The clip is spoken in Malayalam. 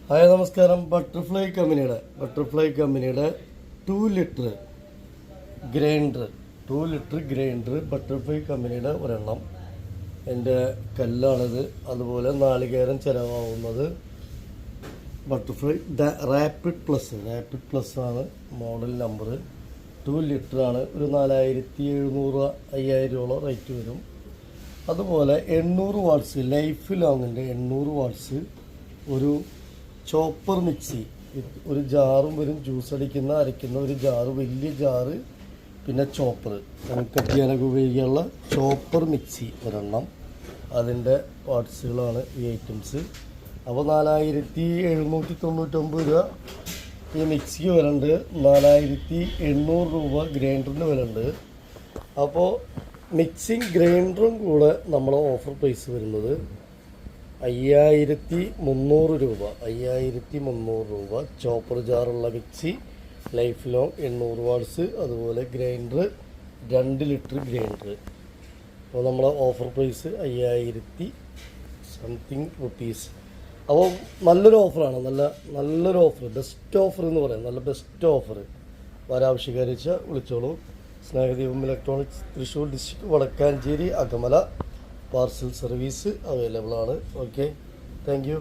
ഹായ് നമസ്കാരം. ബട്ടർഫ്ലൈ കമ്പനിയുടെ 2 ലിറ്റർ ഗ്രൈൻഡർ ബട്ടർഫ്ലൈ കമ്പനിയുടെ ഒരെണ്ണം. എൻ്റെ കല്ലാണിത്. അതുപോലെ നാളികേരം ചിലവാകുന്നത് ബട്ടർഫ്ലൈ റാപ്പിഡ് പ്ലസ് ആണ് മോഡൽ നമ്പർ. 2 ലിറ്റർ ആണ്. ഒരു 4700 5000 റേറ്റ് വരും. അതുപോലെ 800 വാട്ട്സ് ലൈഫ് ലോങ്ങിൻ്റെ 800 വാട്ട്സ് ഒരു ചോപ്പർ മിക്സി. ഒരു ജാറും വരും, ജ്യൂസ് അരയ്ക്കുന്ന ഒരു ജാറ്, വലിയ ജാറ്, പിന്നെ ചോപ്പർ, കട്ട് ചെയ്യാനൊക്കെ ഉപയോഗിക്കാനുള്ള ചോപ്പർ മിക്സി ഒരെണ്ണം. അതിൻ്റെ പാർട്സുകളാണ് ഈ ഐറ്റംസ്. അപ്പോൾ 4799 രൂപ ഈ മിക്സിക്ക് വിലയുണ്ട്. 4800 രൂപ ഗ്രൈൻഡറിന് വിലയുണ്ട്. അപ്പോൾ മിക്സിങ് ഗ്രൈൻഡറും കൂടെ നമ്മൾ ഓഫർ പ്രൈസ് വരുന്നത് 5300 രൂപ. ചോപ്പർ ജാറുള്ള മിക്സി, ലൈഫ് ലോങ് 800 വാട്ട്സ്, അതുപോലെ ഗ്രൈൻഡർ 2 ലിറ്റർ ഗ്രൈൻഡർ. അപ്പോൾ നമ്മളെ ഓഫർ പ്രൈസ് 5000 സംതിങ് റുപ്പീസ്. അപ്പോൾ നല്ലൊരു ഓഫറാണ്, നല്ലൊരു ഓഫർ, ബെസ്റ്റ് ഓഫർ എന്ന് പറയാം. നല്ല ബെസ്റ്റ് ഓഫർ. ആവശ്യക്കാരിച്ച വിളിച്ചോളൂ. Snehadeepam electronics, Thrissur district, Vadakkanchery, Akamala. Parcel service available ആണ്. Okay, thank U.